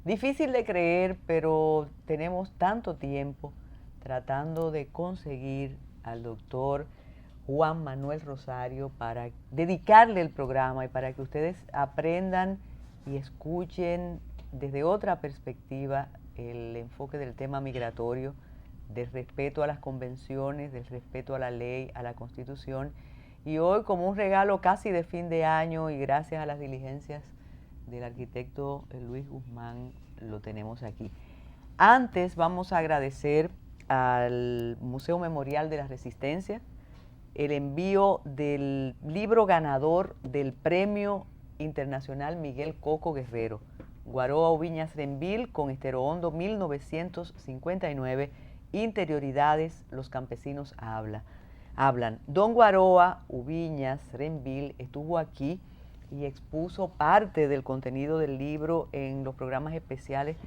Difícil de creer, pero tenemos tanto tiempo tratando de conseguir al doctor Juan Manuel Rosario para dedicarle el programa y para que ustedes aprendan y escuchen desde otra perspectiva el enfoque del tema migratorio, del respeto a las convenciones, del respeto a la ley, a la Constitución. Y hoy, como un regalo casi de fin de año y gracias a las diligencias del arquitecto Luis Guzmán, lo tenemos aquí. Antes vamos a agradecer al Museo Memorial de la Resistencia el envío del libro ganador del Premio Internacional Miguel Coco Guerrero, Guaroa Ubiñas Renville con Estero Hondo 1959, Interioridades, los campesinos hablan. Don Guaroa Ubiñas Renville estuvo aquí y expuso parte del contenido del libro en los programas especiales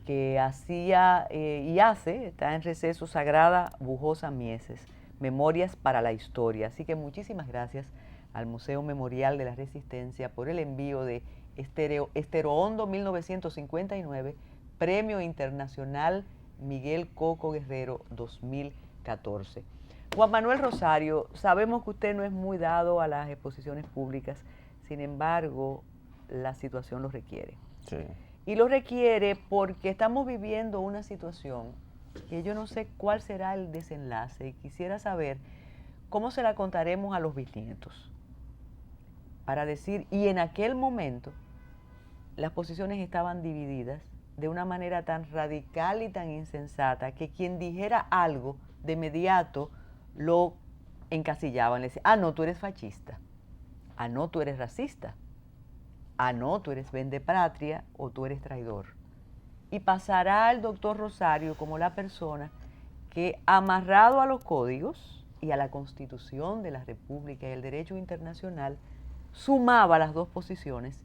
que hacía y hace, está en receso, Sagrada Bujosa Mieses, Memorias para la Historia. Así que muchísimas gracias al Museo Memorial de la Resistencia por el envío de Estero Hondo 1959, Premio Internacional Miguel Coco Guerrero 2014. Juan Manuel Rosario, sabemos que usted no es muy dado a las exposiciones públicas, sin embargo, la situación lo requiere. Sí. Y lo requiere porque estamos viviendo una situación que yo no sé cuál será el desenlace y quisiera saber cómo se la contaremos a los bisnietos. Para decir, y en aquel momento las posiciones estaban divididas de una manera tan radical y tan insensata que quien dijera algo de inmediato lo encasillaban. Le decían, ah, no, tú eres fascista. Ah, no, tú eres racista. Ah, no, tú eres vendepatria o tú eres traidor. Y pasará el doctor Rosario como la persona que, amarrado a los códigos y a la Constitución de la República y el derecho internacional, sumaba las dos posiciones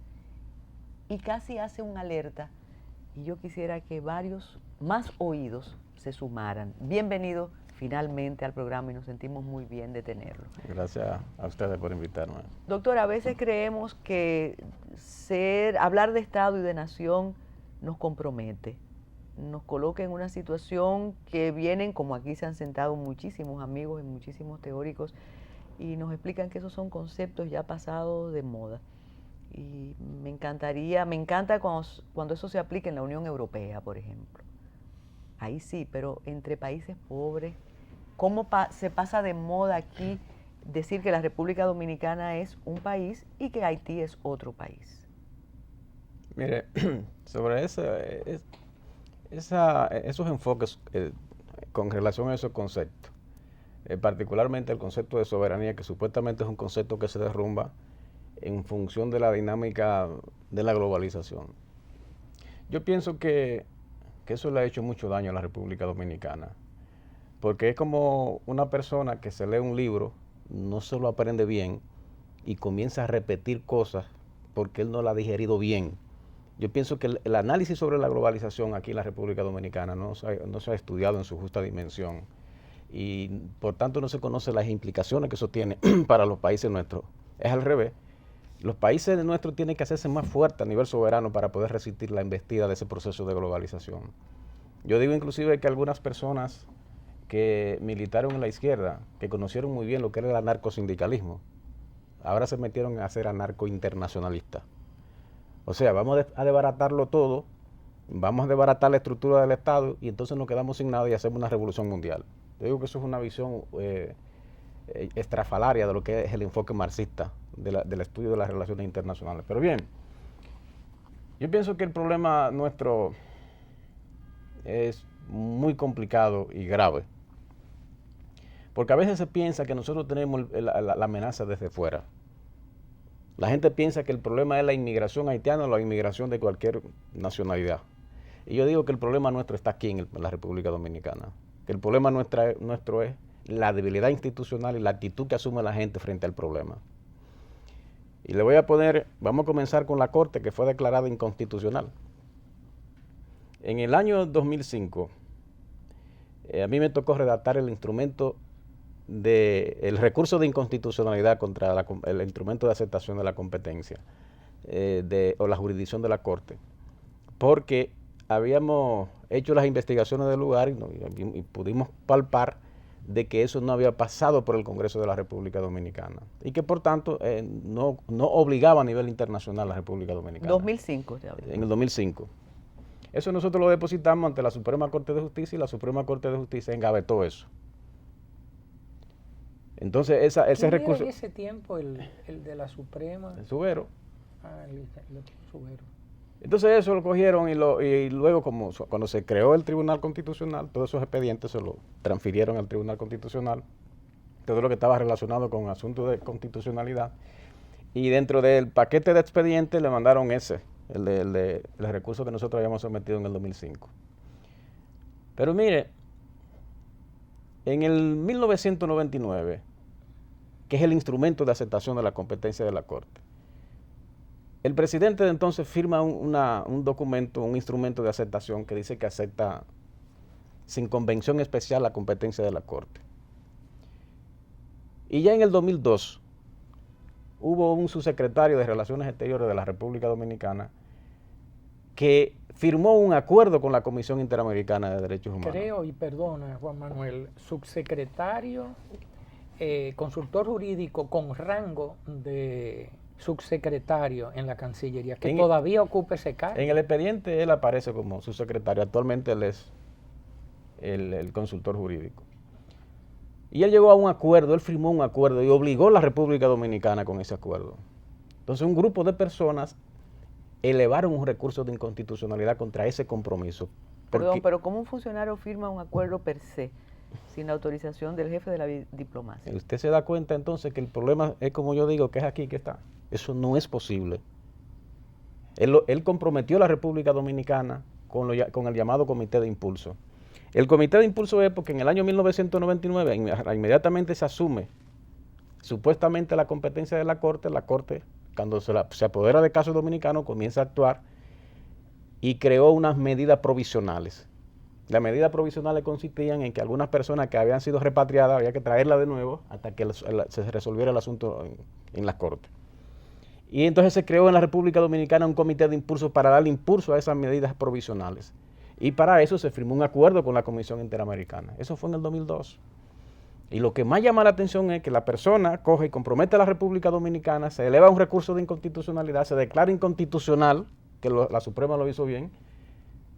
y casi hace una alerta. Y yo quisiera que varios más oídos se sumaran. Bienvenido finalmente al programa y nos sentimos muy bien de tenerlo. Gracias a ustedes por invitarme. Doctor, a veces creemos que hablar de Estado y de nación nos compromete, nos coloca en una situación que vienen, como aquí se han sentado muchísimos amigos y muchísimos teóricos, y nos explican que esos son conceptos ya pasados de moda. Y me encanta cuando eso se aplica en la Unión Europea, por ejemplo. Ahí sí, pero entre países pobres, ¿cómo se pasa de moda aquí decir que la República Dominicana es un país y que Haití es otro país? Mire, sobre esos enfoques con relación a esos conceptos, particularmente el concepto de soberanía, que supuestamente es un concepto que se derrumba en función de la dinámica de la globalización. Yo pienso que eso le ha hecho mucho daño a la República Dominicana, porque es como una persona que se lee un libro, no se lo aprende bien y comienza a repetir cosas porque él no la ha digerido bien. Yo pienso que el análisis sobre la globalización aquí en la República Dominicana no se ha estudiado en su justa dimensión y por tanto no se conocen las implicaciones que eso tiene para los países nuestros. Es al revés. Los países nuestros tienen que hacerse más fuertes a nivel soberano para poder resistir la embestida de ese proceso de globalización. Yo digo inclusive que algunas personas que militaron en la izquierda, que conocieron muy bien lo que era el anarcosindicalismo, ahora se metieron a ser anarcointernacionalistas. O sea, vamos a desbaratarlo todo, vamos a desbaratar la estructura del Estado y entonces nos quedamos sin nada y hacemos una revolución mundial. Yo digo que eso es una visión estrafalaria de lo que es el enfoque marxista del estudio de las relaciones internacionales. Pero bien, yo pienso que el problema nuestro es muy complicado y grave, porque a veces se piensa que nosotros tenemos la amenaza desde fuera. La gente piensa que el problema es la inmigración haitiana o la inmigración de cualquier nacionalidad. Y yo digo que el problema nuestro está aquí en la República Dominicana, que el problema nuestro es la debilidad institucional y la actitud que asume la gente frente al problema. Y vamos a comenzar con la Corte, que fue declarada inconstitucional. En el año 2005, a mí me tocó redactar el recurso de inconstitucionalidad contra el instrumento de aceptación de la competencia o la jurisdicción de la Corte, porque habíamos hecho las investigaciones del lugar y pudimos palpar de que eso no había pasado por el Congreso de la República Dominicana y que por tanto no obligaba a nivel internacional a la República Dominicana. 2005. En el 2005. Eso nosotros lo depositamos ante la Suprema Corte de Justicia y la Suprema Corte de Justicia engavetó eso. Entonces ese recurso... en ese tiempo el de la Suprema? El Subero. Ah, el Subero. Entonces eso lo cogieron y luego cuando se creó el Tribunal Constitucional, todos esos expedientes se lo transfirieron al Tribunal Constitucional, todo lo que estaba relacionado con asuntos de constitucionalidad, y dentro del paquete de expedientes le mandaron el recurso que nosotros habíamos sometido en el 2005. Pero mire, en el 1999, que es el instrumento de aceptación de la competencia de la Corte, el presidente de entonces firma un documento, un instrumento de aceptación que dice que acepta sin convención especial la competencia de la Corte. Y ya en el 2002 hubo un subsecretario de Relaciones Exteriores de la República Dominicana que firmó un acuerdo con la Comisión Interamericana de Derechos Humanos. Creo, y perdona Juan Manuel, subsecretario, consultor jurídico con rango de subsecretario en la Cancillería, que todavía ocupa ese cargo. En el expediente él aparece como subsecretario, actualmente él es el consultor jurídico. Y él llegó a un acuerdo, él firmó un acuerdo y obligó a la República Dominicana con ese acuerdo. Entonces un grupo de personas elevaron un recurso de inconstitucionalidad contra ese compromiso. Perdón, pero ¿cómo un funcionario firma un acuerdo per se, sin la autorización del jefe de la diplomacia? Usted se da cuenta entonces que el problema es como yo digo, que es aquí que está. Eso no es posible. Él comprometió a la República Dominicana con el llamado Comité de Impulso. El Comité de Impulso es porque en el año 1999 inmediatamente se asume supuestamente la competencia de la Corte cuando se apodera de casos dominicanos comienza a actuar y creó unas medidas provisionales. Las medidas provisionales consistían en que algunas personas que habían sido repatriadas había que traerlas de nuevo hasta que se resolviera el asunto en la Corte. Y entonces se creó en la República Dominicana un comité de impulso para darle impulso a esas medidas provisionales. Y para eso se firmó un acuerdo con la Comisión Interamericana. Eso fue en el 2002. Y lo que más llama la atención es que la persona coge y compromete a la República Dominicana, se eleva un recurso de inconstitucionalidad, se declara inconstitucional, que la Suprema lo hizo bien,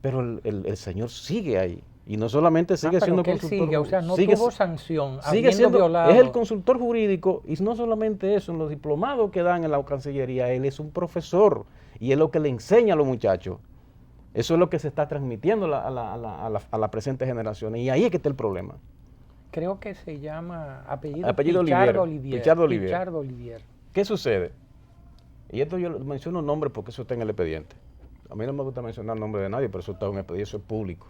pero el señor sigue ahí. Y no solamente sigue siendo consultor, sigue, o sea, no tuvo sanción, sigue siendo violado. Es el consultor jurídico, y no solamente eso, en los diplomados que dan en la Cancillería, él es un profesor, y es lo que le enseña a los muchachos. Eso es lo que se está transmitiendo a la presente generación, y ahí es que está el problema. Creo que se llama apellido Pichardo Olivier. Pichardo Olivier. ¿Qué sucede? Y esto yo menciono nombres porque eso está en el expediente. A mí no me gusta mencionar el nombre de nadie, pero eso está en el expediente, eso es público.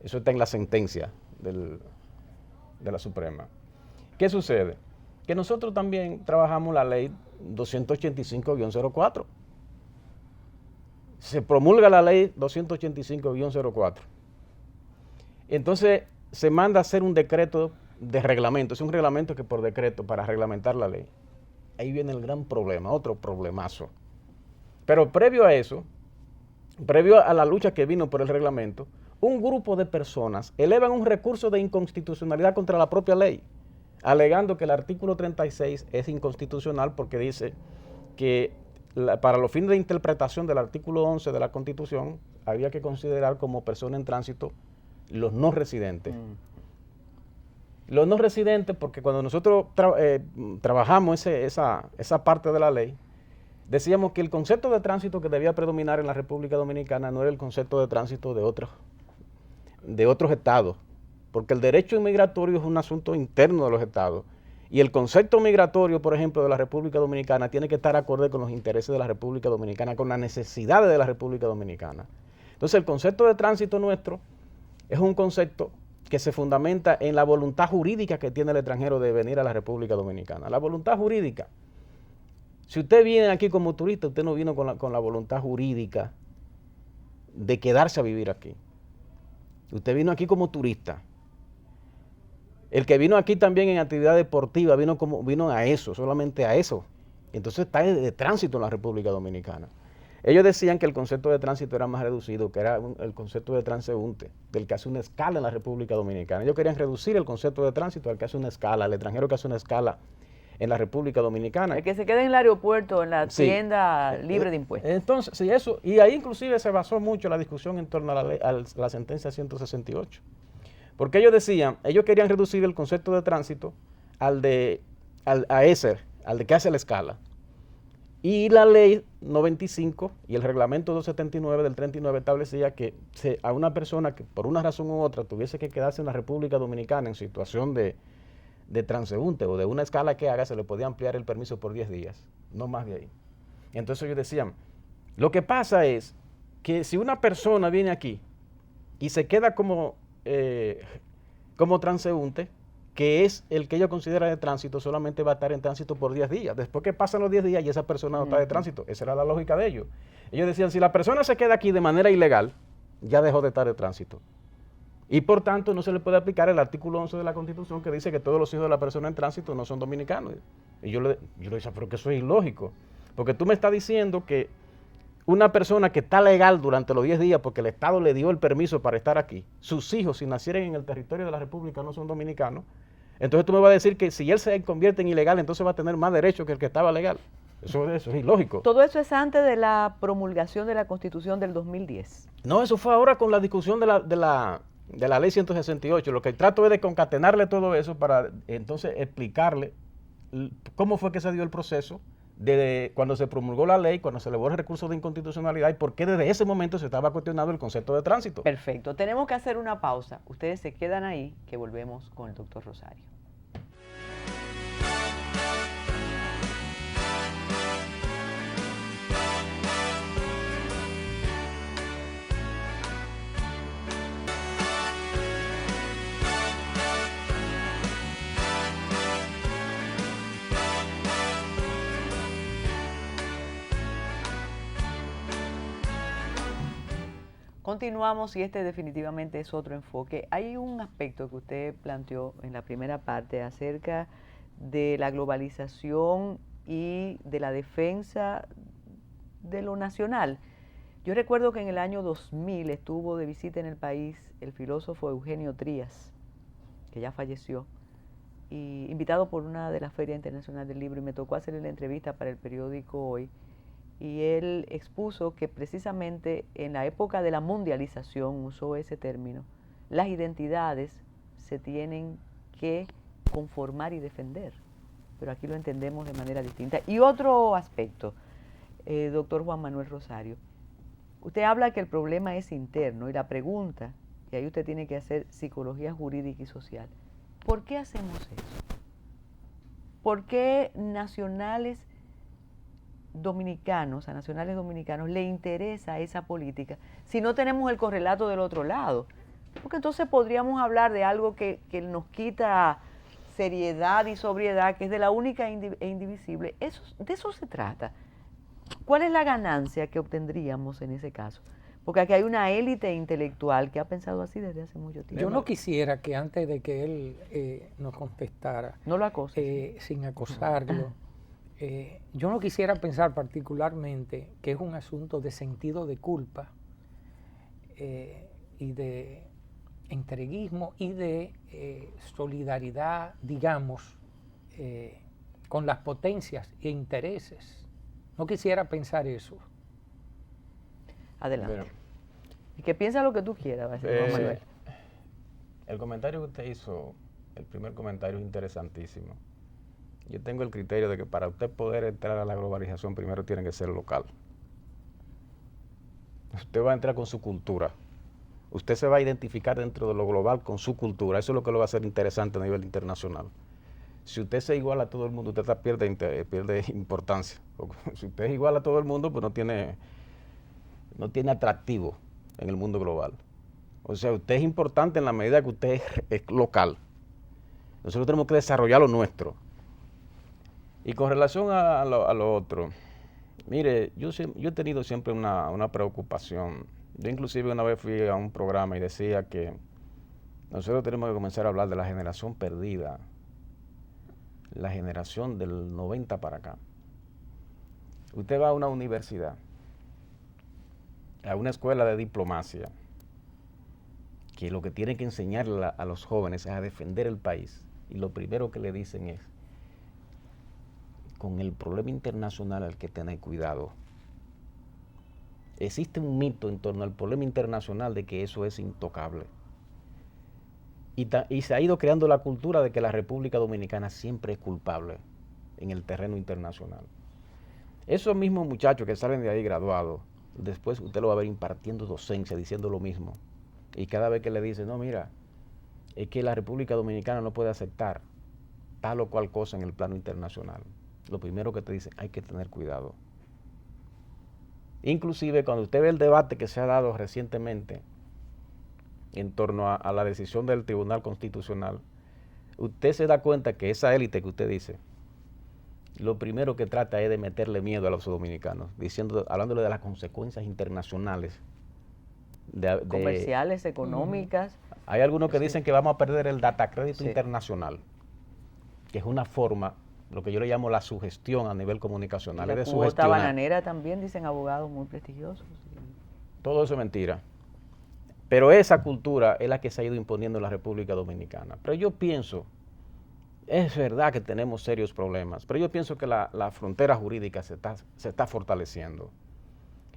Eso está en la sentencia de la Suprema. ¿Qué sucede? Que nosotros también trabajamos la ley 285-04. Se promulga la ley 285-04. Entonces se manda a hacer un decreto de reglamento. Es un reglamento que por decreto para reglamentar la ley. Ahí viene el gran problema, otro problemazo. Pero previo a eso, previo a la lucha que vino por el reglamento, un grupo de personas elevan un recurso de inconstitucionalidad contra la propia ley, alegando que el artículo 36 es inconstitucional porque dice que para los fines de interpretación del artículo 11 de la Constitución había que considerar como persona en tránsito los no residentes. Los no residentes, porque cuando nosotros trabajamos esa parte de la ley, decíamos que el concepto de tránsito que debía predominar en la República Dominicana no era el concepto de tránsito de otros estados, porque el derecho inmigratorio es un asunto interno de los estados, y el concepto migratorio, por ejemplo, de la República Dominicana tiene que estar acorde con los intereses de la República Dominicana, con las necesidades de la República Dominicana. Entonces, el concepto de tránsito nuestro es un concepto que se fundamenta en la voluntad jurídica que tiene el extranjero de venir a la República Dominicana. La voluntad jurídica. Si usted viene aquí como turista, usted no vino con la voluntad jurídica de quedarse a vivir aquí. Usted vino aquí como turista. El que vino aquí también en actividad deportiva, vino a eso, solamente a eso. Entonces está de tránsito en la República Dominicana. Ellos decían que el concepto de tránsito era más reducido, que era el concepto de transeúnte, del que hace una escala en la República Dominicana. Ellos querían reducir el concepto de tránsito al que hace una escala, al extranjero que hace una escala en la República Dominicana. El que se quede en el aeropuerto, en la tienda libre de impuestos. Entonces, sí, eso, y ahí inclusive se basó mucho la discusión en torno a la sentencia 168. Porque ellos decían, ellos querían reducir el concepto de tránsito al de que hace la escala. Y la ley 95 y el reglamento 279 del 39 establecía que a una persona que por una razón u otra tuviese que quedarse en la República Dominicana en situación de transeúnte o de una escala que haga, se le podía ampliar el permiso por 10 días, no más de ahí. Entonces ellos decían, lo que pasa es que si una persona viene aquí y se queda como transeúnte, que es el que ellos consideran de tránsito, solamente va a estar en tránsito por 10 días. Después que pasan los 10 días y esa persona no está de tránsito. Esa era la lógica de ellos. Ellos decían, si la persona se queda aquí de manera ilegal, ya dejó de estar de tránsito. Y por tanto no se le puede aplicar el artículo 11 de la Constitución que dice que todos los hijos de la persona en tránsito no son dominicanos. Y yo le decía, pero que eso es ilógico. Porque tú me estás diciendo que una persona que está legal durante los 10 días porque el Estado le dio el permiso para estar aquí, sus hijos si nacieren en el territorio de la República no son dominicanos, entonces tú me vas a decir que si él se convierte en ilegal, entonces va a tener más derechos que el que estaba legal. Eso es ilógico. Todo eso es antes de la promulgación de la Constitución del 2010. No, eso fue ahora con la discusión de la ley 168. Lo que trato es de concatenarle todo eso para entonces explicarle cómo fue que se dio el proceso desde cuando se promulgó la ley, cuando se elevó el recurso de inconstitucionalidad y por qué desde ese momento se estaba cuestionando el concepto de tránsito. Perfecto. Tenemos que hacer una pausa. Ustedes se quedan ahí, que volvemos con el doctor Rosario. Continuamos y este definitivamente es otro enfoque. Hay un aspecto que usted planteó en la primera parte acerca de la globalización y de la defensa de lo nacional. Yo recuerdo que en el año 2000 estuvo de visita en el país el filósofo Eugenio Trías, que ya falleció, y invitado por una de las Ferias Internacionales del Libro, y me tocó hacerle la entrevista para el periódico Hoy. Y él expuso que precisamente en la época de la mundialización, usó ese término, las identidades se tienen que conformar y defender, pero aquí lo entendemos de manera distinta. Y otro aspecto, doctor Juan Manuel Rosario, usted habla que el problema es interno y la pregunta, y ahí usted tiene que hacer psicología jurídica y social, ¿por qué hacemos eso? ¿Por qué nacionales dominicanos, a nacionales dominicanos, le interesa esa política si no tenemos el correlato del otro lado? Porque entonces podríamos hablar de algo que nos quita seriedad y sobriedad, que es de la única e indivisible. De eso se trata. ¿Cuál es la ganancia que obtendríamos en ese caso? Porque aquí hay una élite intelectual que ha pensado así desde hace mucho tiempo. Yo no quisiera que antes de que él nos contestara, no lo acose, sin acosarlo, yo no quisiera pensar particularmente que es un asunto de sentido de culpa y de entreguismo y de solidaridad, digamos, con las potencias e intereses. No quisiera pensar eso. Adelante. Bueno, y que piensa lo que tú quieras, Juan Manuel. El comentario que usted hizo, el primer comentario es interesantísimo. Yo tengo el criterio de que para usted poder entrar a la globalización primero tiene que ser local. Usted va a entrar con su cultura. Usted se va a identificar dentro de lo global con su cultura. Eso es lo que lo va a hacer interesante a nivel internacional. Si usted se iguala a todo el mundo, usted pierde importancia. Si usted es igual a todo el mundo, pues no tiene atractivo en el mundo global. O sea, usted es importante en la medida que usted es local. Nosotros tenemos que desarrollar lo nuestro. Y con relación a lo otro, mire, yo he tenido siempre una preocupación. Yo inclusive una vez fui a un programa y decía que nosotros tenemos que comenzar a hablar de la generación perdida, la generación del 90 para acá. Usted va a una universidad a una escuela de diplomacia que lo que tiene que enseñarle a los jóvenes es a defender el país, y lo primero que le dicen es, con el problema internacional hay que tener cuidado. Existe un mito en torno al problema internacional de que eso es intocable. Y se ha ido creando la cultura de que la República Dominicana siempre es culpable en el terreno internacional. Esos mismos muchachos que salen de ahí graduados, después usted lo va a ver impartiendo docencia, diciendo lo mismo. Y cada vez que le dicen, no, mira, es que la República Dominicana no puede aceptar tal o cual cosa en el plano internacional, lo primero que te dicen, hay que tener cuidado. Inclusive cuando usted ve el debate que se ha dado recientemente en torno a la decisión del Tribunal Constitucional, usted se da cuenta que esa élite que usted dice, lo primero que trata es de meterle miedo a los dominicanos, hablándole de las consecuencias internacionales. Comerciales, económicas. Hay algunos que dicen que vamos a perder el data crédito internacional, que es una forma, lo que yo le llamo la sugestión a nivel comunicacional. La cuota bananera también, dicen abogados muy prestigiosos. Todo eso es mentira. Pero esa cultura es la que se ha ido imponiendo en la República Dominicana. Pero yo pienso, es verdad que tenemos serios problemas, pero yo pienso que la frontera jurídica se está fortaleciendo.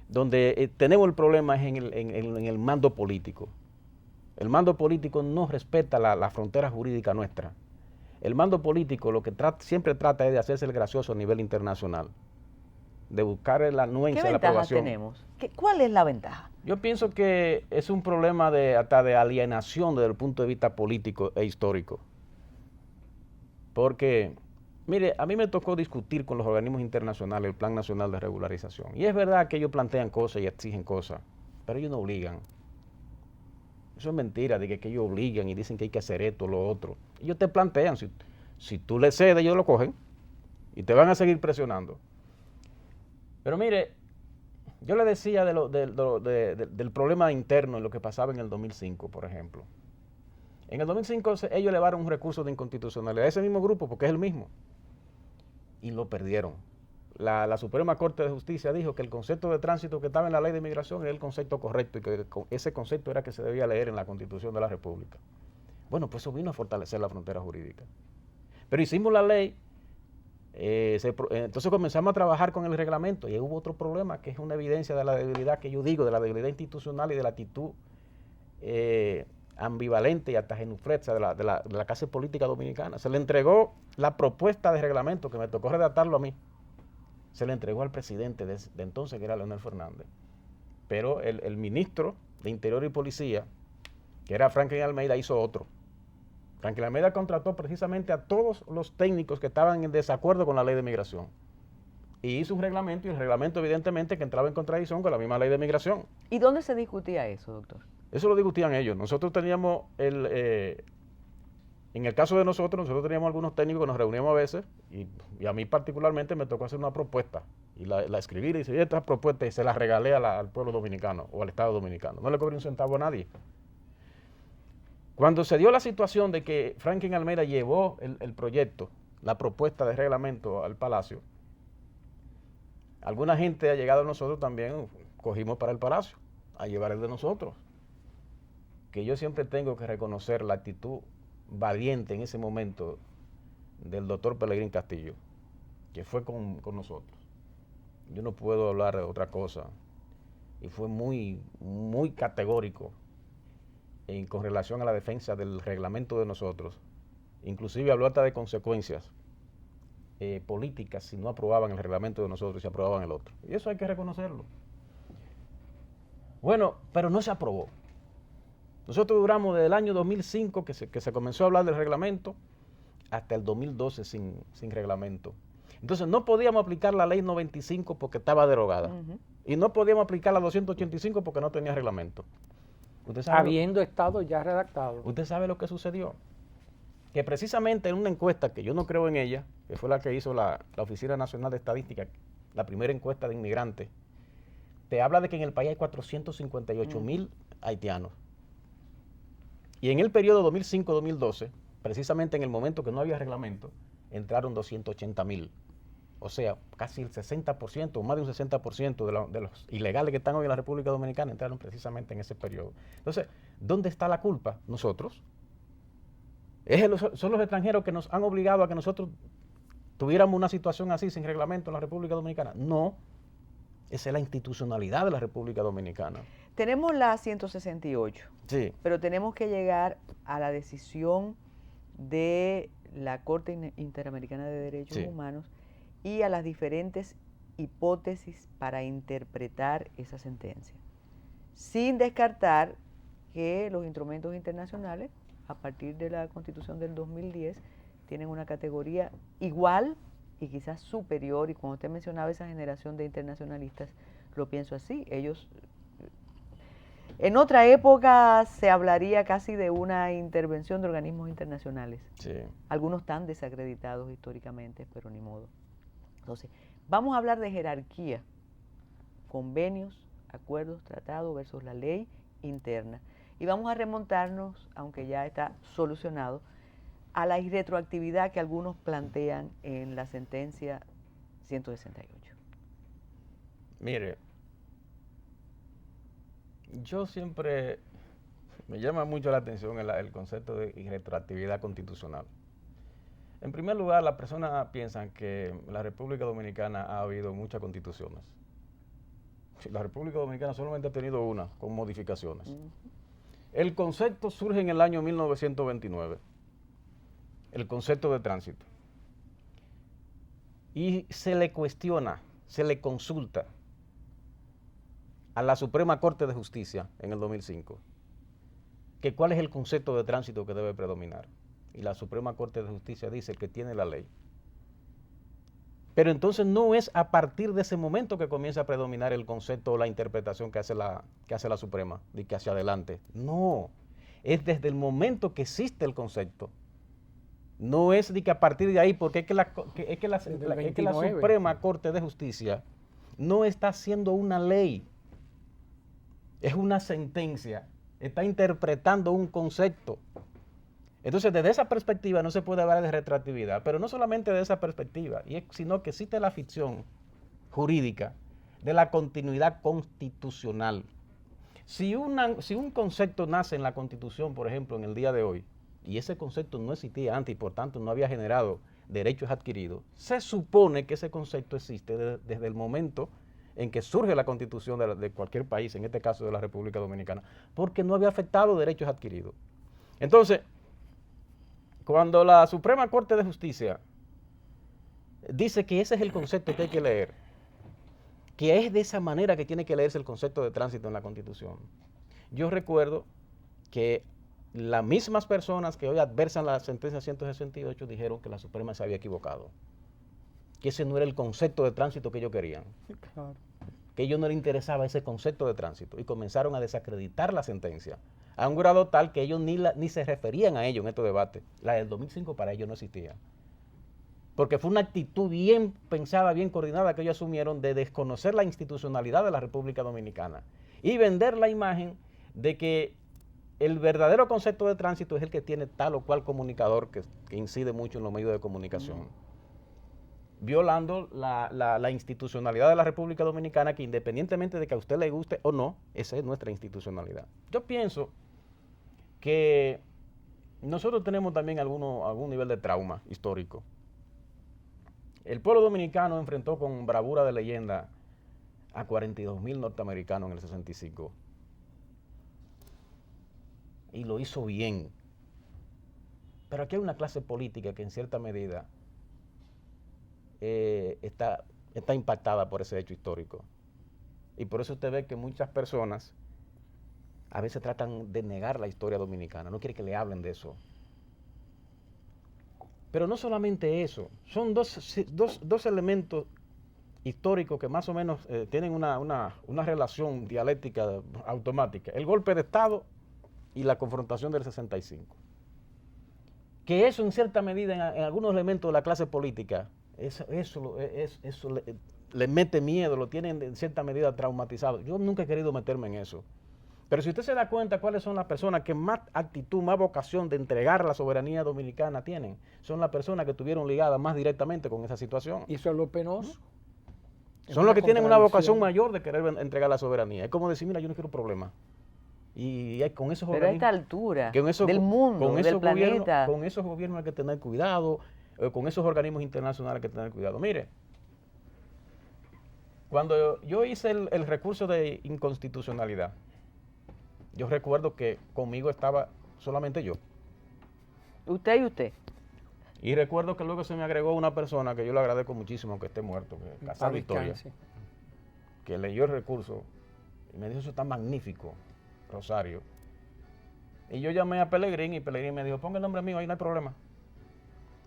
Donde tenemos el problema es en el mando político. El mando político no respeta la frontera jurídica nuestra. El mando político lo que siempre trata es de hacerse el gracioso a nivel internacional, de buscar la anuencia, la aprobación. ¿Qué ventaja tenemos? ¿Cuál es la ventaja? Yo pienso que es un problema hasta de alienación desde el punto de vista político e histórico. Porque, mire, a mí me tocó discutir con los organismos internacionales el Plan Nacional de Regularización. Y es verdad que ellos plantean cosas y exigen cosas, pero ellos no obligan. Eso es mentira, de que ellos obligan y dicen que hay que hacer esto o lo otro. Ellos te plantean, si tú le cedes, ellos lo cogen y te van a seguir presionando. Pero mire, yo le decía del problema interno en lo que pasaba en el 2005, por ejemplo. En el 2005 ellos elevaron un recurso de inconstitucionalidad a ese mismo grupo, porque es el mismo, y lo perdieron. La Suprema Corte de Justicia dijo que el concepto de tránsito que estaba en la ley de inmigración era el concepto correcto y que ese concepto era que se debía leer en la Constitución de la República. Bueno, pues eso vino a fortalecer la frontera jurídica. Pero hicimos la ley, entonces comenzamos a trabajar con el reglamento y hubo otro problema que es una evidencia de la debilidad que yo digo, de la debilidad institucional y de la actitud ambivalente y hasta genuflexa de la clase política dominicana. Se le entregó la propuesta de reglamento, que me tocó redactarlo a mí, se le entregó al presidente de entonces, que era Leonel Fernández. Pero el ministro de Interior y Policía, que era Franklin Almeida, hizo otro. Franklin Almeida contrató precisamente a todos los técnicos que estaban en desacuerdo con la ley de migración. Y hizo un reglamento, y el reglamento evidentemente que entraba en contradicción con la misma ley de migración. ¿Y dónde se discutía eso, doctor? Eso lo discutían ellos. Nosotros teníamos, en el caso de nosotros teníamos algunos técnicos que nos reuníamos a veces, y a mí particularmente me tocó hacer una propuesta, y la escribí y dice, esta propuesta y se la regalé al pueblo dominicano o al Estado dominicano. No le cobré un centavo a nadie. Cuando se dio la situación de que Franklin Almeida llevó el proyecto, la propuesta de reglamento al Palacio, alguna gente ha llegado a nosotros también, cogimos para el Palacio a llevar el de nosotros. Que yo siempre tengo que reconocer la actitud valiente en ese momento del doctor Pelegrín Castillo, que fue con nosotros. Yo no puedo hablar de otra cosa. Y fue muy, muy categórico con relación a la defensa del reglamento de nosotros. Inclusive habló hasta de consecuencias políticas si no aprobaban el reglamento de nosotros y si aprobaban el otro. Y eso hay que reconocerlo. Bueno, pero no se aprobó. Nosotros duramos desde el año 2005 que se comenzó a hablar del reglamento hasta el 2012 sin reglamento. Entonces no podíamos aplicar la ley 95 porque estaba derogada. Y no podíamos aplicar la 285 porque no tenía reglamento. Habiendo estado ya redactado. Usted sabe lo que sucedió. Que precisamente en una encuesta, que yo no creo en ella, que fue la que hizo la Oficina Nacional de Estadística, la primera encuesta de inmigrantes, te habla de que en el país hay 458,000 haitianos. Y en el periodo 2005-2012, precisamente en el momento que no había reglamento, entraron 280,000. O sea, casi el 60% o más de un 60% de los ilegales que están hoy en la República Dominicana entraron precisamente en ese periodo. Entonces, ¿dónde está la culpa? Nosotros. Son los extranjeros que nos han obligado a que nosotros tuviéramos una situación así sin reglamento en la República Dominicana. No, esa es la institucionalidad de la República Dominicana. Tenemos la 168, sí, pero tenemos que llegar a la decisión de la Corte Interamericana de Derechos sí. Humanos y a las diferentes hipótesis para interpretar esa sentencia, sin descartar que los instrumentos internacionales, a partir de la Constitución del 2010, tienen una categoría igual y quizás superior, y cuando usted mencionaba esa generación de internacionalistas, lo pienso así, ellos, en otra época se hablaría casi de una intervención de organismos internacionales, sí. Algunos tan desacreditados históricamente, pero ni modo. Entonces, vamos a hablar de jerarquía, convenios, acuerdos, tratados versus la ley interna. Y vamos a remontarnos, aunque ya está solucionado, a la irretroactividad que algunos plantean en la sentencia 168. Mire, yo siempre me llama mucho la atención el concepto de irretroactividad constitucional. En primer lugar, las personas piensan que en la República Dominicana ha habido muchas constituciones. La República Dominicana solamente ha tenido una, con modificaciones. El concepto surge en el año 1929, el concepto de tránsito. Y se le cuestiona, se le consulta a la Suprema Corte de Justicia en el 2005, que cuál es el concepto de tránsito que debe predominar. Y la Suprema Corte de Justicia dice que tiene la ley. Pero entonces no es a partir de ese momento que comienza a predominar el concepto o la interpretación que hace la Suprema, de que hacia adelante. No, es desde el momento que existe el concepto. No es de que a partir de ahí, porque es que la Suprema Corte de Justicia no está haciendo una ley, es una sentencia, está interpretando un concepto. Entonces, desde esa perspectiva no se puede hablar de retroactividad, pero no solamente de esa perspectiva, sino que existe la ficción jurídica de la continuidad constitucional. Si un concepto nace en la Constitución, por ejemplo, en el día de hoy, y ese concepto no existía antes y por tanto no había generado derechos adquiridos, se supone que ese concepto existe desde el momento en que surge la Constitución de cualquier país, en este caso de la República Dominicana, porque no había afectado derechos adquiridos. Entonces, cuando la Suprema Corte de Justicia dice que ese es el concepto que hay que leer, que es de esa manera que tiene que leerse el concepto de tránsito en la Constitución, yo recuerdo que las mismas personas que hoy adversan la sentencia 168 dijeron que la Suprema se había equivocado, que ese no era el concepto de tránsito que ellos querían, claro, que a ellos no les interesaba ese concepto de tránsito y comenzaron a desacreditar la sentencia a un grado tal que ellos ni se referían a ello en estos debates. La del 2005 para ellos no existía, porque fue una actitud bien pensada, bien coordinada que ellos asumieron de desconocer la institucionalidad de la República Dominicana y vender la imagen de que el verdadero concepto de tránsito es el que tiene tal o cual comunicador que incide mucho en los medios de comunicación, violando la institucionalidad de la República Dominicana, que independientemente de que a usted le guste o no, esa es nuestra institucionalidad. Yo pienso que nosotros tenemos también algún nivel de trauma histórico. El pueblo dominicano enfrentó con bravura de leyenda a 42,000 norteamericanos en el 65. Y lo hizo bien. Pero aquí hay una clase política que en cierta medida está impactada por ese hecho histórico. Y por eso usted ve que muchas personas a veces tratan de negar la historia dominicana, no quiere que le hablen de eso. Pero no solamente eso, son dos elementos históricos que más o menos tienen una relación dialéctica automática. El golpe de Estado y la confrontación del 65. Que eso en cierta medida en algunos elementos de la clase política, eso le mete miedo, lo tienen en cierta medida traumatizado. Yo nunca he querido meterme en eso. Pero si usted se da cuenta cuáles son las personas que más actitud, más vocación de entregar la soberanía dominicana tienen, son las personas que estuvieron ligadas más directamente con esa situación. Y eso es lo penoso. Son los que tienen una vocación mayor de querer entregar la soberanía. Es como decir, mira, yo no quiero problemas. Y con esos Pero a esta altura del mundo, del planeta. Con esos gobiernos hay que tener cuidado, con esos organismos internacionales hay que tener cuidado. Mire, cuando yo hice el recurso de inconstitucionalidad, yo recuerdo que conmigo estaba solamente yo. Usted y usted. Y recuerdo que luego se me agregó una persona que yo le agradezco muchísimo, que esté muerto, que Casal Victoria, que leyó el recurso y me dijo, eso está magnífico, Rosario. Y yo llamé a Pellegrín y Pellegrín me dijo, ponga el nombre mío, ahí no hay problema.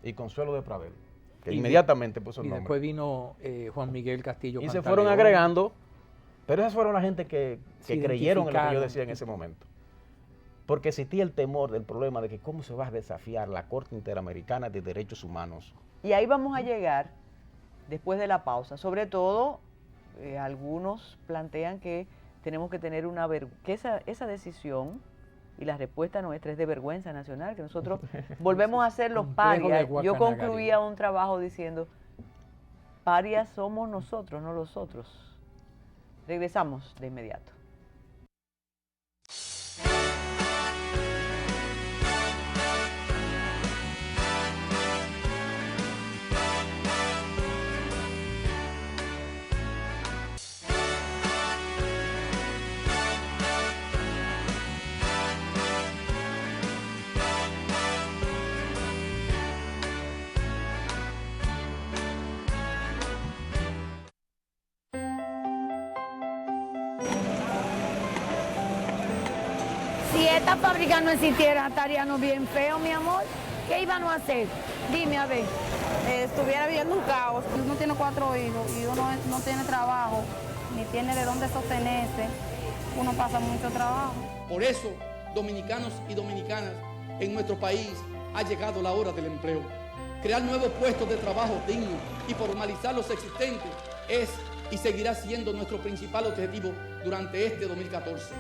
Y Consuelo de Pradel, que inmediatamente puso el nombre. Y después vino Juan Miguel Castillo. Y se fueron agregando, pero esas fueron la gente que creyeron en lo que yo decía en ese momento. Porque existía el temor del problema de que cómo se va a desafiar la Corte Interamericana de Derechos Humanos. Y ahí vamos a llegar después de la pausa. Sobre todo, algunos plantean que tenemos que tener que esa decisión y la respuesta nuestra es de vergüenza nacional, que nosotros volvemos a ser los parias. Yo concluía un trabajo diciendo, parias somos nosotros, no los otros. Regresamos de inmediato. Si esta fábrica no existiera, estaríamos bien feos, mi amor. ¿Qué íbamos a hacer? Dime, a ver. Estuviera viviendo un caos. Uno tiene 4 hijos y uno no tiene trabajo, ni tiene de dónde sostenerse. Uno pasa mucho trabajo. Por eso, dominicanos y dominicanas, en nuestro país ha llegado la hora del empleo. Crear nuevos puestos de trabajo dignos y formalizar los existentes es y seguirá siendo nuestro principal objetivo durante este 2014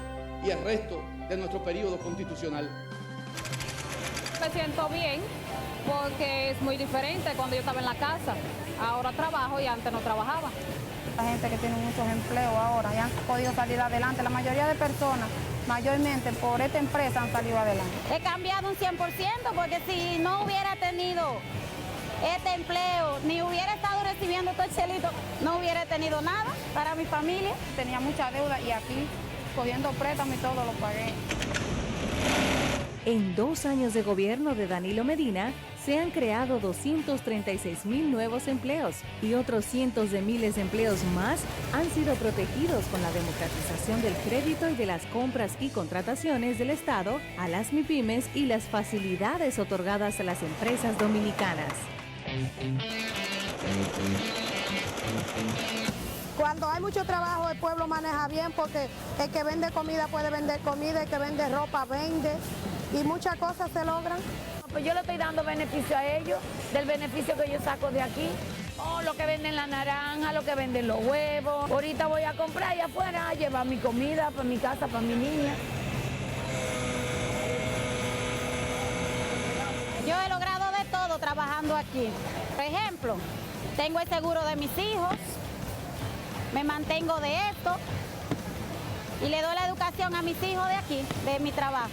y el resto de nuestro periodo constitucional. Me siento bien porque es muy diferente cuando yo estaba en la casa. Ahora trabajo y antes no trabajaba. La gente que tiene muchos empleos ahora y han podido salir adelante. La mayoría de personas, mayormente por esta empresa, han salido adelante. He cambiado un 100% porque si no hubiera tenido este empleo, ni hubiera estado recibiendo estos chelitos, no hubiera tenido nada para mi familia. Tenía mucha deuda y aquí, cogiendo préstamos y todo, lo pagué. En 2 años de gobierno de Danilo Medina, se han creado 236,000 nuevos empleos y otros cientos de miles de empleos más han sido protegidos con la democratización del crédito y de las compras y contrataciones del Estado a las MIPYMES y las facilidades otorgadas a las empresas dominicanas. Cuando hay mucho trabajo, el pueblo maneja bien porque el que vende comida puede vender comida, el que vende ropa vende y muchas cosas se logran. Pues yo le estoy dando beneficio a ellos, del beneficio que yo saco de aquí. Oh, lo que venden la naranja, lo que venden los huevos. Ahorita voy a comprar allá afuera, a llevar mi comida para mi casa, para mi niña. Yo he logrado de todo trabajando aquí. Por ejemplo, tengo el seguro de mis hijos, me mantengo de esto y le doy la educación a mis hijos de aquí, de mi trabajo.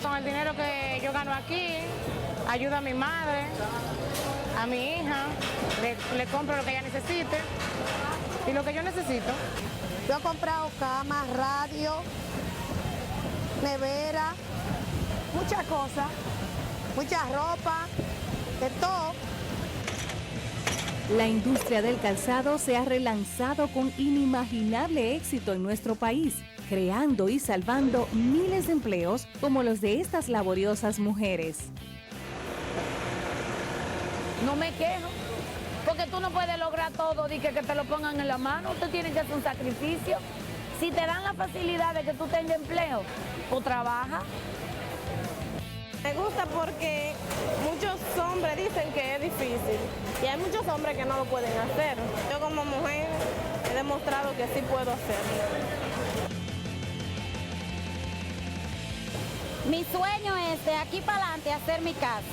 Con el dinero que yo gano aquí, ayudo a mi madre, a mi hija, le compro lo que ella necesite y lo que yo necesito. Yo he comprado camas, radio, nevera, muchas cosas, mucha ropa, de todo. La industria del calzado se ha relanzado con inimaginable éxito en nuestro país, creando y salvando miles de empleos como los de estas laboriosas mujeres. No me quejo, porque tú no puedes lograr todo y que te lo pongan en la mano. Tú tienes que hacer un sacrificio. Si te dan la facilidad de que tú tengas empleo, pues trabaja. Me gusta porque muchos hombres dicen que es difícil y hay muchos hombres que no lo pueden hacer. Yo como mujer he demostrado que sí puedo hacerlo. Mi sueño es de aquí para adelante hacer mi casa.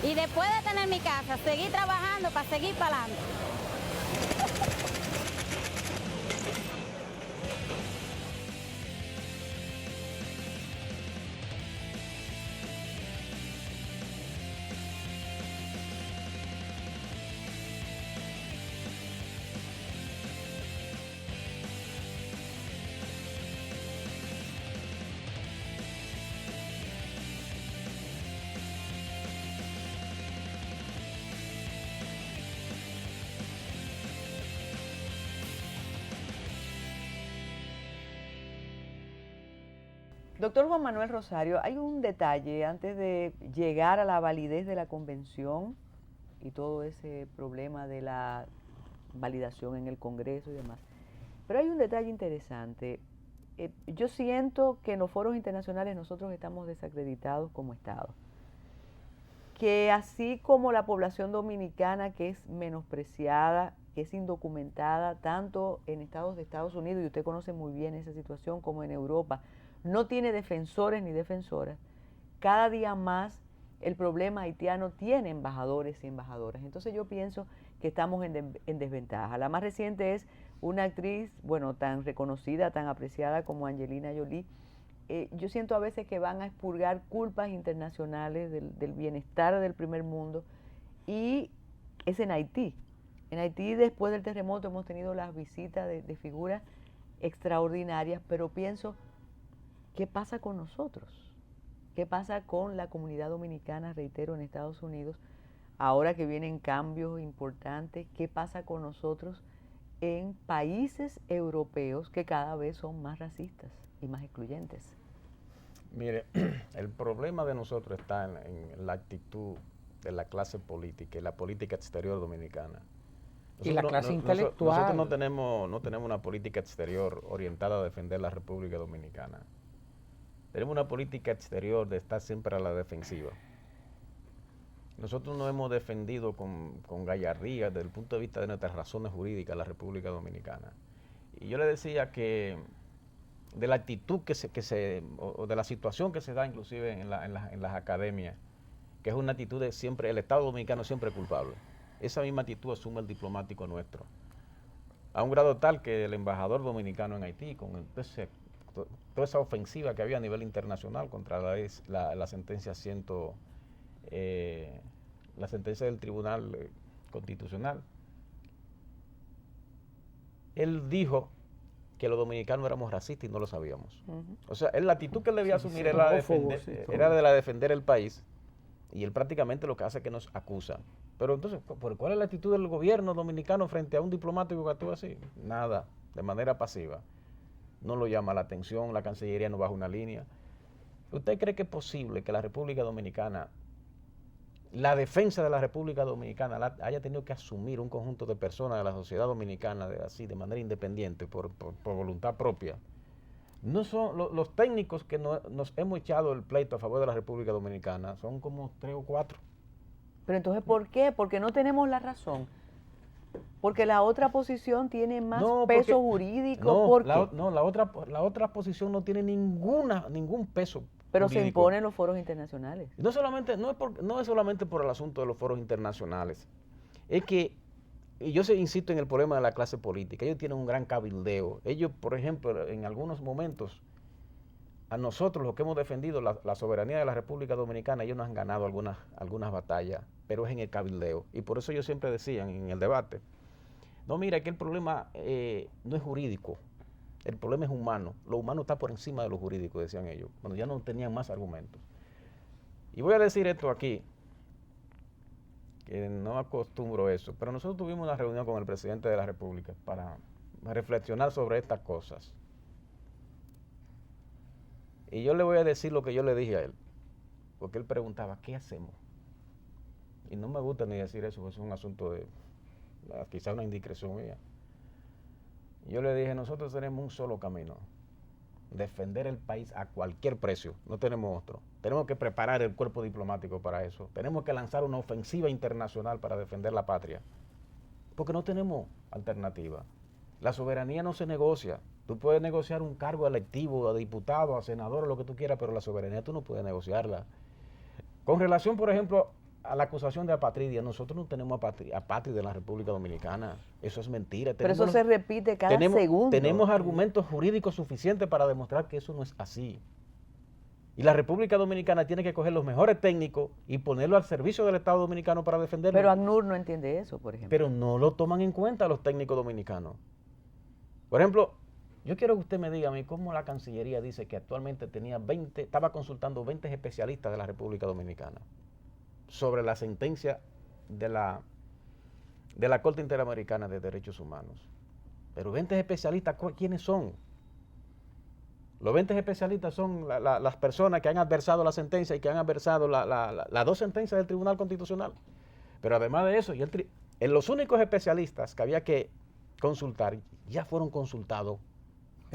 Y después de tener mi casa, seguir trabajando para seguir para adelante. Doctor Juan Manuel Rosario, hay un detalle antes de llegar a la validez de la convención y todo ese problema de la validación en el Congreso y demás. Pero hay un detalle interesante. Yo siento que en los foros internacionales nosotros estamos desacreditados como Estado. Que así como la población dominicana, que es menospreciada, que es indocumentada, tanto en estados de Estados Unidos, y usted conoce muy bien esa situación, como en Europa, no tiene defensores ni defensoras, cada día más el problema haitiano tiene embajadores y embajadoras. Entonces yo pienso que estamos en desventaja. La más reciente es una actriz, bueno, tan reconocida, tan apreciada como Angelina Jolie. Yo siento a veces que van a expurgar culpas internacionales del bienestar del primer mundo, y es en Haití. En Haití, después del terremoto, hemos tenido las visitas de figuras extraordinarias, pero pienso, ¿qué pasa con nosotros? ¿Qué pasa con la comunidad dominicana, reitero, en Estados Unidos? Ahora que vienen cambios importantes, ¿qué pasa con nosotros en países europeos que cada vez son más racistas y más excluyentes? Mire, el problema de nosotros está en la actitud de la clase política y la política exterior dominicana. Y la clase intelectual. Nosotros no tenemos una política exterior orientada a defender la República Dominicana. Tenemos una política exterior de estar siempre a la defensiva. Nosotros no hemos defendido con gallardía desde el punto de vista de nuestras razones jurídicas la República Dominicana. Y yo le decía que de la actitud o de la situación que se da inclusive en las academias, que es una actitud de siempre, el Estado Dominicano siempre es culpable. Esa misma actitud asume el diplomático nuestro. A un grado tal que el embajador dominicano en Haití, con toda esa ofensiva que había a nivel internacional contra la sentencia la sentencia del Tribunal Constitucional, él dijo que los dominicanos éramos racistas y no lo sabíamos. O sea, la actitud que él debía asumir era de la defender el país, y él prácticamente lo que hace es que nos acusa. Pero entonces, ¿cuál es la actitud del gobierno dominicano frente a un diplomático que actúa así? Nada, de manera pasiva. No lo llama la atención, la Cancillería no baja una línea. ¿Usted cree que es posible que la República Dominicana, la defensa de la República Dominicana, haya tenido que asumir un conjunto de personas de la sociedad dominicana de manera independiente, por voluntad propia? No son los técnicos que nos hemos echado el pleito a favor de la República Dominicana, son como 3 o 4. Pero entonces, ¿por qué? Porque no tenemos la razón. Porque la otra posición tiene más peso jurídico. La otra posición no tiene ningún peso. Pero jurídico. Se impone en los foros internacionales. No es solamente por el asunto de los foros internacionales. Es que, y yo insisto en el problema de la clase política, ellos tienen un gran cabildeo. Ellos, por ejemplo, en algunos momentos, a nosotros, los que hemos defendido la soberanía de la República Dominicana, ellos nos han ganado algunas batallas, pero es en el cabildeo. Y por eso yo siempre decía en el debate, no, mira, que el problema no es jurídico, el problema es humano. Lo humano está por encima de lo jurídico, decían ellos, cuando ya no tenían más argumentos. Y voy a decir esto aquí, que no acostumbro eso, pero nosotros tuvimos una reunión con el presidente de la República para reflexionar sobre estas cosas. Y yo le voy a decir lo que yo le dije a él, porque él preguntaba, ¿qué hacemos? Y no me gusta ni decir eso, es un asunto de quizá una indiscreción mía. Yo le dije, nosotros tenemos un solo camino, defender el país a cualquier precio, no tenemos otro. Tenemos que preparar el cuerpo diplomático para eso, tenemos que lanzar una ofensiva internacional para defender la patria, porque no tenemos alternativa. La soberanía no se negocia, Tú puedes negociar un cargo electivo, a diputado, a senador, o lo que tú quieras, pero la soberanía tú no puedes negociarla. Con relación, por ejemplo, a la acusación de apatridia, nosotros no tenemos apátrida en la República Dominicana. Eso es mentira. Pero eso se repite cada segundo. Tenemos argumentos jurídicos suficientes para demostrar que eso no es así. Y la República Dominicana tiene que coger los mejores técnicos y ponerlo al servicio del Estado Dominicano para defenderlo. Pero ACNUR no entiende eso, por ejemplo. Pero no lo toman en cuenta los técnicos dominicanos. Por ejemplo, yo quiero que usted me diga a mí cómo la Cancillería dice que actualmente estaba consultando 20 especialistas de la República Dominicana sobre la sentencia de la Corte Interamericana de Derechos Humanos. Pero 20 especialistas, ¿quiénes son? Los 20 especialistas son las personas que han adversado la sentencia y que han adversado las dos sentencias del Tribunal Constitucional. Pero además de eso, los únicos especialistas que había que consultar ya fueron consultados,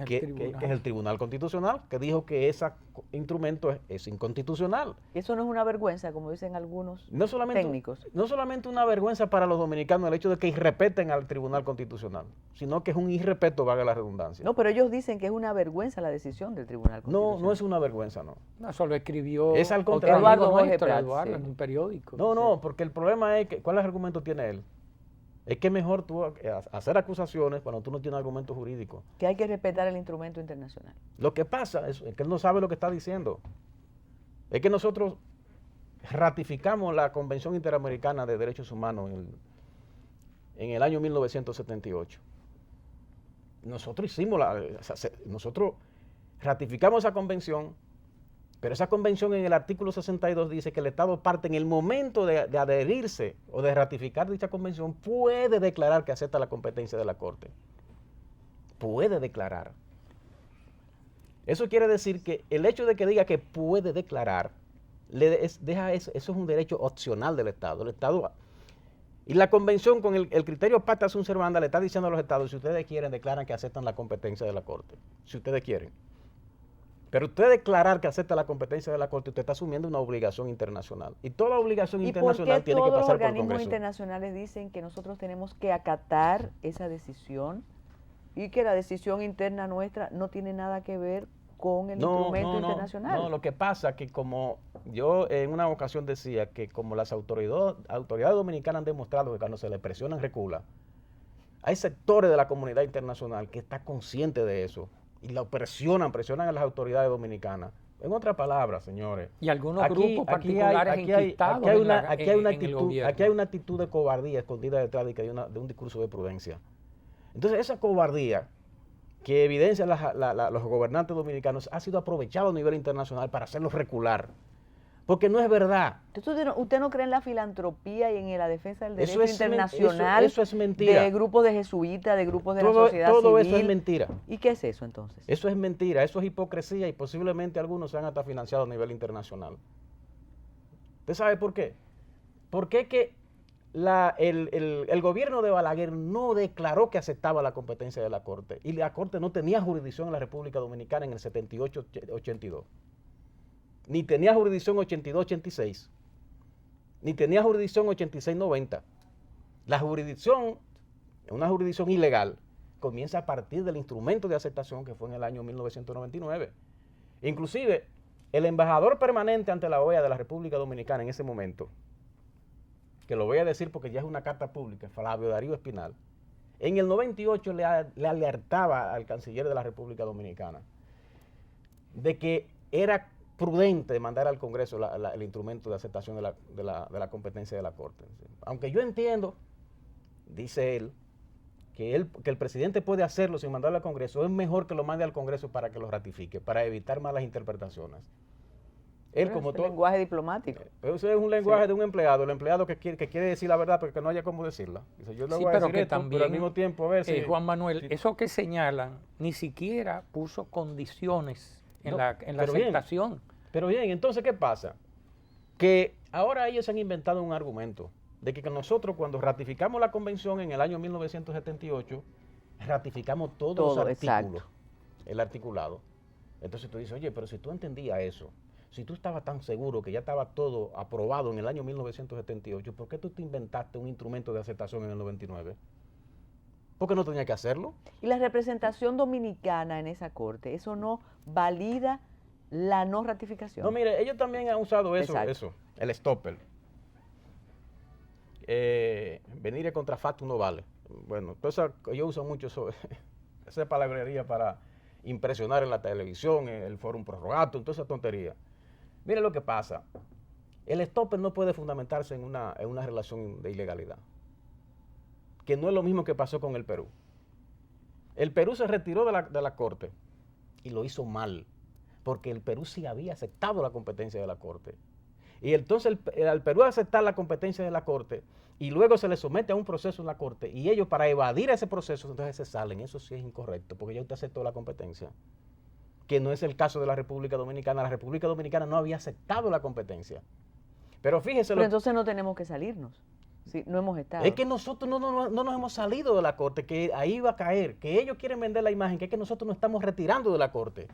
que es el Tribunal Constitucional, que dijo que ese instrumento es inconstitucional. Eso no es una vergüenza, como dicen algunos técnicos. No solamente una vergüenza para los dominicanos el hecho de que irrespeten al Tribunal Constitucional, sino que es un irrespeto, valga la redundancia. No, pero ellos dicen que es una vergüenza la decisión del Tribunal Constitucional. No es una vergüenza, no. No, eso lo escribió es al contrario. Eduardo en un periódico. No, porque el problema es que, ¿cuál argumento tiene él? Es que es mejor tú hacer acusaciones cuando tú no tienes argumentos jurídicos. Que hay que respetar el instrumento internacional. Lo que pasa es que él no sabe lo que está diciendo. Es que nosotros ratificamos la Convención Interamericana de Derechos Humanos en el año 1978. Nosotros ratificamos esa convención, pero esa convención en el artículo 62 dice que el Estado parte en el momento de adherirse o de ratificar dicha convención puede declarar que acepta la competencia de la Corte. Puede declarar. Eso quiere decir que el hecho de que diga que puede declarar, eso es un derecho opcional del Estado. Y la convención con el criterio pacta sunt servanda le está diciendo a los Estados, si ustedes quieren, declaran que aceptan la competencia de la Corte. Si ustedes quieren. Pero usted declarar que acepta la competencia de la Corte, usted está asumiendo una obligación internacional. Y toda obligación internacional tiene que pasar por el Congreso. ¿Y por qué todos los organismos internacionales dicen que nosotros tenemos que acatar esa decisión y que la decisión interna nuestra no tiene nada que ver con el instrumento internacional? No, lo que pasa es que como yo en una ocasión decía que como las autoridades dominicanas han demostrado que cuando se les presionan recula, hay sectores de la comunidad internacional que está consciente de eso. Y la presionan a las autoridades dominicanas. En otras palabras, señores. Y algunos grupos particulares enquistados aquí hay una actitud de cobardía escondida detrás de un discurso de prudencia. Entonces, esa cobardía que evidencian los gobernantes dominicanos ha sido aprovechada a nivel internacional para hacerlos recular. Porque no es verdad. Entonces, ¿usted no cree en la filantropía y en la defensa del derecho internacional? Eso es mentira. De grupos de jesuitas, de grupos de la sociedad civil. Todo eso es mentira. ¿Y qué es eso entonces? Eso es mentira, eso es hipocresía y posiblemente algunos sean hasta financiados a nivel internacional. ¿Usted sabe por qué? Porque que el gobierno de Balaguer no declaró que aceptaba la competencia de la Corte. Y la Corte no tenía jurisdicción en la República Dominicana en el 78-82. Ni tenía jurisdicción 82-86, ni tenía jurisdicción 86-90. La jurisdicción, una jurisdicción ilegal, comienza a partir del instrumento de aceptación que fue en el año 1999. Inclusive, el embajador permanente ante la OEA de la República Dominicana en ese momento, que lo voy a decir porque ya es una carta pública, Flavio Darío Espinal, en el 98 le alertaba al canciller de la República Dominicana de que era prudente mandar al Congreso el instrumento de aceptación de la competencia de la Corte. Aunque yo entiendo, dice él, que el presidente puede hacerlo sin mandarlo al Congreso, es mejor que lo mande al Congreso para que lo ratifique, para evitar malas interpretaciones. Él, como todo lenguaje diplomático. Eso es un lenguaje de un empleado, el empleado que quiere decir la verdad pero que no haya cómo decirla. Dice, yo le voy a decir que esto, también, pero al mismo tiempo a ver si... Juan Manuel, eso que señalan ni siquiera puso condiciones en la aceptación. Bien, pero bien, entonces, ¿qué pasa? Que ahora ellos han inventado un argumento de que nosotros cuando ratificamos la convención en el año 1978, ratificamos todos los artículos, el articulado. Entonces tú dices, oye, pero si tú entendías eso, si tú estabas tan seguro que ya estaba todo aprobado en el año 1978, ¿por qué tú te inventaste un instrumento de aceptación en el 99? porque no tenía que hacerlo. Y la representación dominicana en esa corte, ¿eso no valida la no ratificación? No, mire, ellos también han usado eso, el stopper. Venir contra factum no vale. Bueno, entonces yo uso mucho esa palabrería para impresionar en la televisión, en el fórum prorrogatum, toda esa tontería. Mire lo que pasa. El stopper no puede fundamentarse en una relación de ilegalidad, que no es lo mismo que pasó con el Perú. El Perú se retiró de la Corte y lo hizo mal, porque el Perú sí había aceptado la competencia de la Corte. Y entonces al Perú aceptar la competencia de la Corte y luego se le somete a un proceso en la Corte y ellos para evadir ese proceso entonces se salen. Eso sí es incorrecto, porque ya usted aceptó la competencia, que no es el caso de la República Dominicana. La República Dominicana no había aceptado la competencia. Pero fíjese... Pero entonces no tenemos que salirnos, si no hemos estado. Es que nosotros no nos hemos salido de la Corte, que ahí va a caer, que ellos quieren vender la imagen, que es que nosotros nos estamos retirando de la Corte,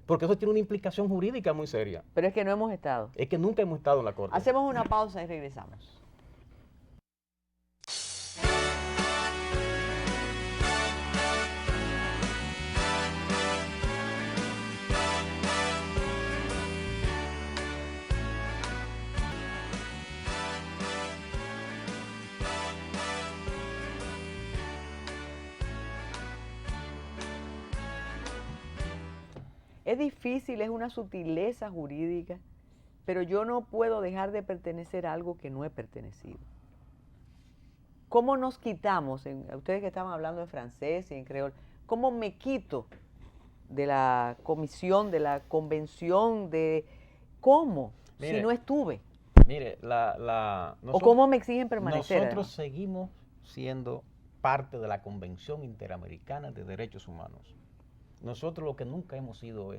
porque eso tiene una implicación jurídica muy seria. Pero es que no hemos estado. Es que nunca hemos estado en la Corte. Hacemos una pausa y regresamos. Es difícil, es una sutileza jurídica, pero yo no puedo dejar de pertenecer a algo que no he pertenecido. ¿Cómo nos quitamos, ustedes que estaban hablando en francés y en creol, cómo me quito de la comisión, de la convención, ¿cómo? Mire, si no estuve. Mire, ¿O cómo me exigen permanecer? Nosotros seguimos siendo parte de la Convención Interamericana de Derechos Humanos. Nosotros lo que nunca hemos sido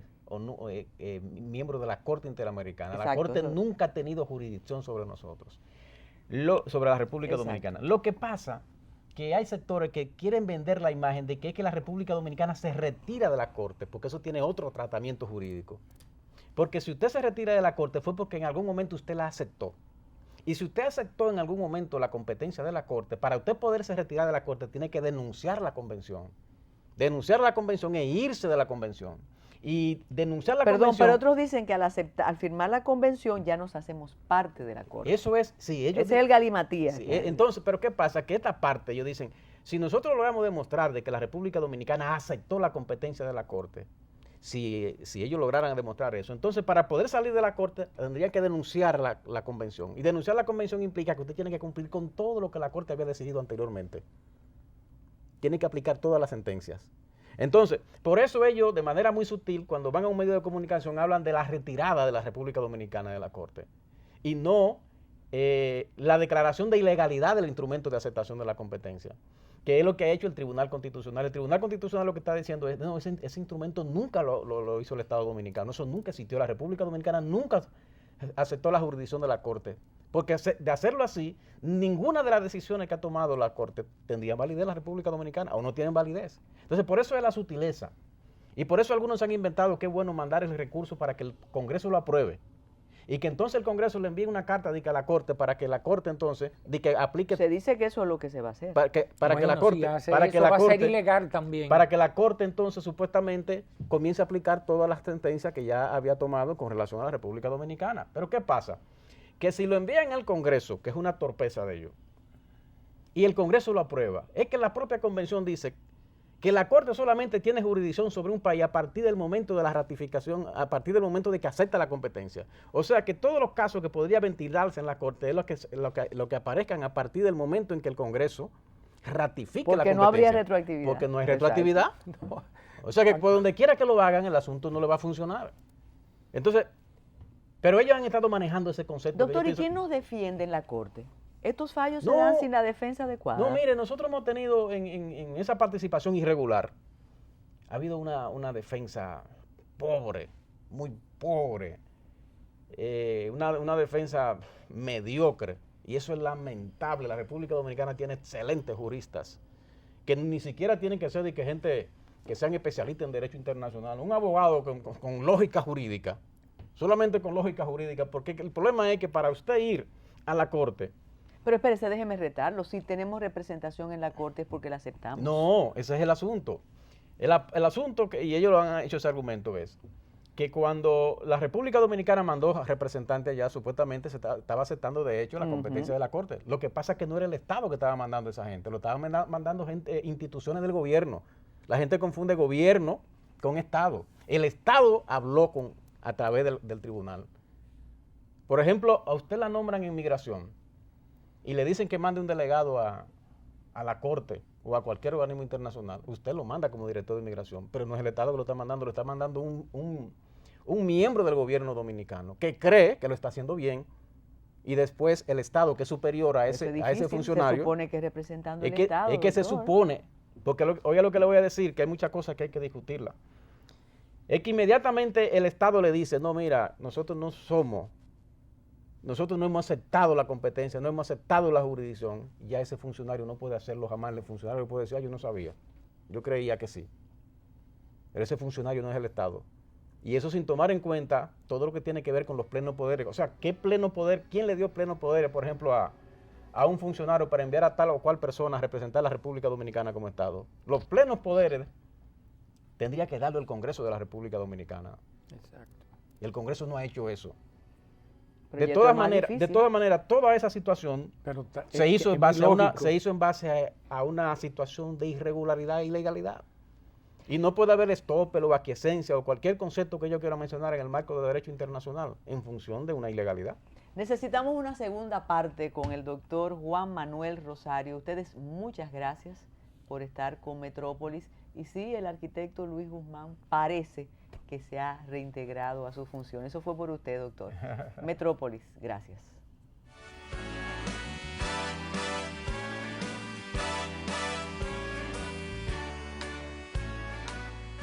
miembros de la Corte Interamericana. Exacto, la Corte nunca ha tenido jurisdicción sobre nosotros, sobre la República Dominicana. Lo que pasa que hay sectores que quieren vender la imagen de que es que la República Dominicana se retira de la Corte, porque eso tiene otro tratamiento jurídico. Porque si usted se retira de la Corte fue porque en algún momento usted la aceptó. Y si usted aceptó en algún momento la competencia de la Corte, para usted poderse retirar de la Corte tiene que denunciar la convención. Denunciar la convención e irse de la convención. Y denunciar la convención... pero otros dicen que al firmar la convención ya nos hacemos parte de la Corte. Eso es, sí. Ese es el galimatías. Sí, entonces, pero ¿qué pasa? Que esta parte, ellos dicen, si nosotros logramos demostrar de que la República Dominicana aceptó la competencia de la Corte, si ellos lograran demostrar eso, entonces para poder salir de la Corte tendrían que denunciar la convención. Y denunciar la convención implica que usted tiene que cumplir con todo lo que la Corte había decidido anteriormente. Tienen que aplicar todas las sentencias. Entonces, por eso ellos, de manera muy sutil, cuando van a un medio de comunicación, hablan de la retirada de la República Dominicana de la Corte. Y no la declaración de ilegalidad del instrumento de aceptación de la competencia, que es lo que ha hecho el Tribunal Constitucional. El Tribunal Constitucional lo que está diciendo es, no, ese instrumento nunca lo hizo el Estado Dominicano, eso nunca existió. La República Dominicana nunca aceptó la jurisdicción de la Corte. Porque de hacerlo así, ninguna de las decisiones que ha tomado la Corte tendría validez en la República Dominicana o no tienen validez. Entonces, por eso es la sutileza. Y por eso algunos han inventado que es bueno mandar el recurso para que el Congreso lo apruebe. Y que entonces el Congreso le envíe una carta a la Corte para que la Corte entonces aplique... Se dice que eso es lo que se va a hacer. Para que la Corte... va a ser ilegal también. Para que la Corte entonces supuestamente comience a aplicar todas las sentencias que ya había tomado con relación a la República Dominicana. Pero ¿qué pasa? Que si lo envían al Congreso, que es una torpeza de ellos, y el Congreso lo aprueba, es que la propia convención dice que la Corte solamente tiene jurisdicción sobre un país a partir del momento de la ratificación, a partir del momento de que acepta la competencia. O sea que todos los casos que podría ventilarse en la Corte es lo que aparezcan a partir del momento en que el Congreso ratifique la competencia. Porque no habría retroactividad. Porque no hay retroactividad. No. O sea que por donde quiera que lo hagan, el asunto no le va a funcionar. Entonces... Pero ellos han estado manejando ese concepto. Doctor, ¿y quién nos defiende en la Corte? ¿Estos fallos se dan sin la defensa adecuada? No, mire, nosotros hemos tenido en esa participación irregular, ha habido una defensa pobre, muy pobre, una defensa mediocre, y eso es lamentable. La República Dominicana tiene excelentes juristas, que ni siquiera tienen que ser de que gente que sean especialistas en derecho internacional, un abogado con lógica jurídica, solamente con lógica jurídica, porque el problema es que para usted ir a la Corte, Pero espérese, déjeme retarlo. Si tenemos representación en la Corte es porque la aceptamos. No, ese es el asunto. El asunto, y ellos lo han hecho ese argumento, es que cuando la República Dominicana mandó a representantes allá, supuestamente se estaba aceptando de hecho la competencia de la Corte. Lo que pasa es que no era el Estado que estaba mandando a esa gente, lo estaban mandando instituciones del gobierno. La gente confunde gobierno con Estado. El Estado habló a través del tribunal. Por ejemplo, a usted la nombran en inmigración y le dicen que mande un delegado a la Corte o a cualquier organismo internacional. Usted lo manda como director de inmigración, pero no es el Estado que lo está mandando un miembro del gobierno dominicano que cree que lo está haciendo bien, y después el Estado, que es superior a ese funcionario. Se supone que es representando el Estado. Es que se supone, porque oiga lo que le voy a decir, que hay muchas cosas que hay que discutirla. Es que inmediatamente el Estado le dice, no, mira, nosotros no hemos aceptado la competencia, no hemos aceptado la jurisdicción, ya ese funcionario no puede hacerlo jamás. El funcionario puede decir, yo no sabía, yo creía que sí. Pero ese funcionario no es el Estado. Y eso sin tomar en cuenta todo lo que tiene que ver con los plenos poderes. O sea, ¿qué pleno poder? ¿Quién le dio plenos poderes, por ejemplo, a un funcionario para enviar a tal o cual persona a representar a la República Dominicana como Estado? Los plenos poderes tendría que darlo el Congreso de la República Dominicana. Exacto. Y el Congreso no ha hecho eso. Pero De todas maneras, toda esa situación se hizo en base a una situación de irregularidad e ilegalidad. Y no puede haber estoppel o aquiescencia o cualquier concepto que yo quiera mencionar en el marco de derecho internacional en función de una ilegalidad. Necesitamos una segunda parte con el doctor Juan Manuel Rosario. Ustedes, muchas gracias por estar con Metrópolis. Y sí, el arquitecto Luis Guzmán parece que se ha reintegrado a su función. Eso fue por usted, doctor. Metrópolis, gracias.